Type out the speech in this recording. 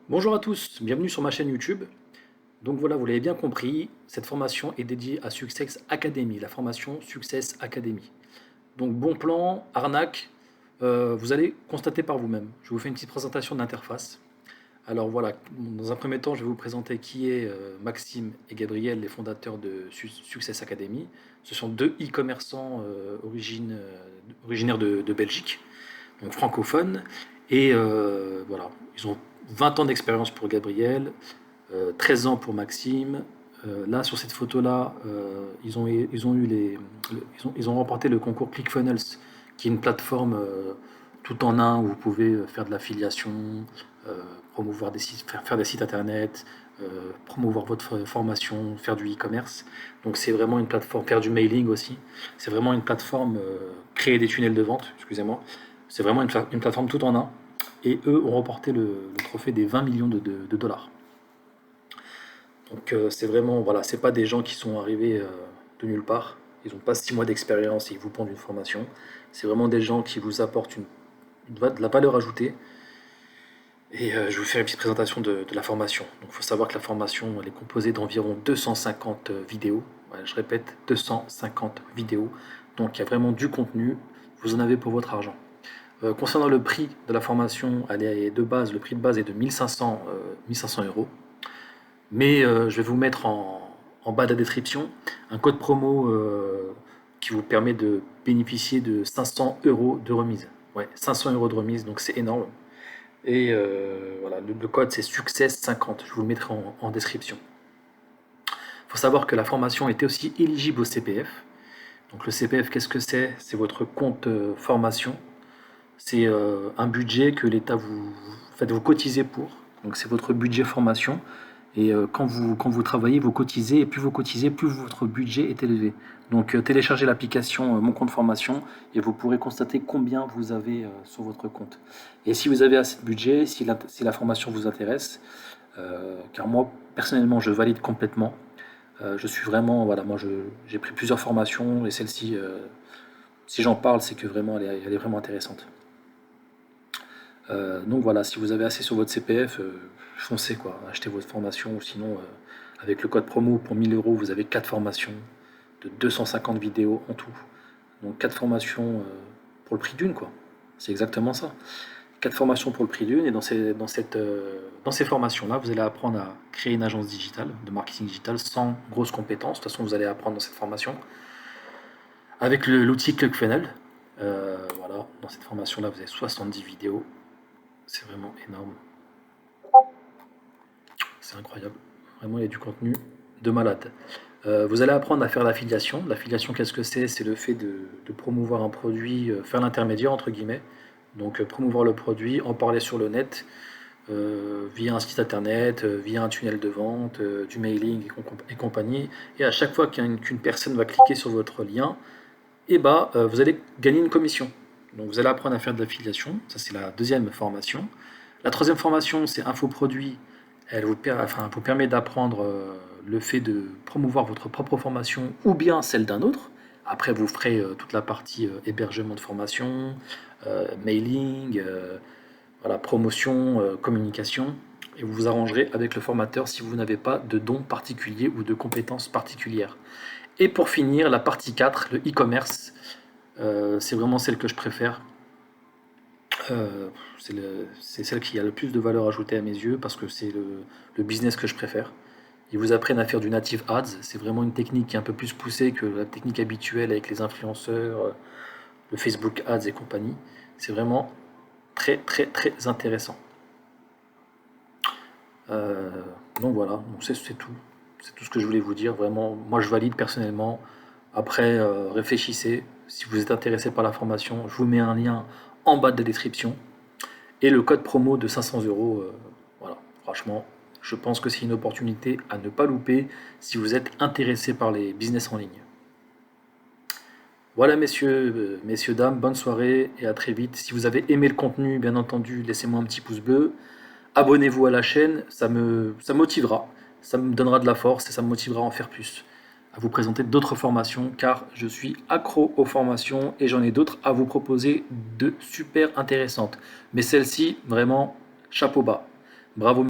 Bonjour à tous, bienvenue sur ma chaîne YouTube. Donc voilà, vous l'avez bien compris, cette formation est dédiée à Success Academy, la formation Success Academy. Donc bon plan, arnaque, vous allez constater par vous-même. Je vous fais une petite présentation de l'interface. Alors voilà, dans un premier temps, je vais vous présenter qui est Maxime et Gabriel, les fondateurs de Success Academy. Ce sont deux e-commerçants originaires de Belgique, donc francophones. Et voilà, ils ont 20 ans d'expérience pour Gabriel, 13 ans pour Maxime. Là, sur cette photo-là, ils ont remporté le concours ClickFunnels, qui est une plateforme tout en un où vous pouvez faire de l'affiliation, promouvoir des sites, faire des sites internet, promouvoir votre formation, faire du e-commerce. Donc c'est vraiment une plateforme, faire du mailing aussi. C'est vraiment une plateforme, créer des tunnels de vente, excusez-moi. C'est vraiment une plateforme tout en un. Et eux ont remporté le trophée des 20 millions de dollars. Donc c'est vraiment, voilà, c'est pas des gens qui sont arrivés de nulle part. Ils n'ont pas 6 mois d'expérience et ils vous pondent une formation. C'est vraiment des gens qui vous apportent de la valeur ajoutée. Et je vais vous faire une petite présentation de la formation. Donc il faut savoir que la formation elle est composée d'environ 250 vidéos. Ouais, je répète, 250 vidéos. Donc il y a vraiment du contenu. Vous en avez pour votre argent. Concernant le prix de la formation, elle est de base, le prix de base est de 1500 euros. Mais je vais vous mettre en bas de la description un code promo qui vous permet de bénéficier de 500 euros de remise. Ouais, 500 euros de remise, donc c'est énorme. Et voilà, le code c'est Success50, je vous le mettrai en description. Il faut savoir que la formation était aussi éligible au CPF. Donc le CPF, qu'est-ce que c'est? C'est votre compte formation. C'est un budget que l'État vous cotisez pour. Donc c'est votre budget formation. Et quand vous travaillez, vous cotisez, et plus vous cotisez, plus votre budget est élevé. Donc téléchargez l'application Mon compte formation et vous pourrez constater combien vous avez sur votre compte. Et si vous avez assez de budget, si la formation vous intéresse, car moi personnellement je valide complètement. Je suis vraiment, voilà, j'ai pris plusieurs formations et celle-ci, si j'en parle, c'est que vraiment elle est vraiment intéressante. Donc voilà, si vous avez assez sur votre CPF, foncez quoi, achetez votre formation ou sinon avec le code promo pour 1000 euros, vous avez 4 formations de 250 vidéos en tout. Donc 4 formations pour le prix d'une quoi. C'est exactement ça. 4 formations pour le prix d'une et dans ces formations-là, vous allez apprendre à créer une agence digitale, de marketing digital sans grosses compétences. De toute façon, vous allez apprendre dans cette formation avec l'outil ClickFunnels. Voilà, dans cette formation-là, vous avez 70 vidéos. C'est vraiment énorme. C'est incroyable. Vraiment, il y a du contenu de malade. Vous allez apprendre à faire l'affiliation. L'affiliation, qu'est-ce que c'est? C'est le fait de promouvoir un produit, faire l'intermédiaire, entre guillemets. Donc, promouvoir le produit, en parler sur le net, via un site internet, via un tunnel de vente, du mailing et compagnie. Et à chaque fois qu'une personne va cliquer sur votre lien, et bah, vous allez gagner une commission. Donc, vous allez apprendre à faire de l'affiliation. Ça, c'est la deuxième formation. La troisième formation, c'est infoproduit. Elle vous permet d'apprendre le fait de promouvoir votre propre formation ou bien celle d'un autre. Après, vous ferez toute la partie hébergement de formation, mailing, voilà, promotion, communication. Et vous vous arrangerez avec le formateur si vous n'avez pas de dons particuliers ou de compétences particulières. Et pour finir, la partie 4, le e-commerce, c'est vraiment celle que je préfère. C'est celle qui a le plus de valeur ajoutée à mes yeux parce que c'est le business que je préfère. Ils vous apprennent à faire du native ads. C'est vraiment une technique qui est un peu plus poussée que la technique habituelle avec les influenceurs, le Facebook ads et compagnie. C'est vraiment très très très intéressant. Euh, donc voilà, donc c'est tout. C'est tout ce que je voulais vous dire. Vraiment, moi je valide personnellement. Après, réfléchissez. Si vous êtes intéressé par la formation, je vous mets un lien en bas de la description. Et le code promo de 500 euros, voilà, franchement, je pense que c'est une opportunité à ne pas louper si vous êtes intéressé par les business en ligne. Voilà messieurs, dames, bonne soirée et à très vite. Si vous avez aimé le contenu, bien entendu, laissez-moi un petit pouce bleu. Abonnez-vous à la chaîne, ça motivera, ça me donnera de la force et ça me motivera à en faire plus, à vous présenter d'autres formations car je suis accro aux formations et j'en ai d'autres à vous proposer de super intéressantes. Mais celle-ci, vraiment, chapeau bas. Bravo.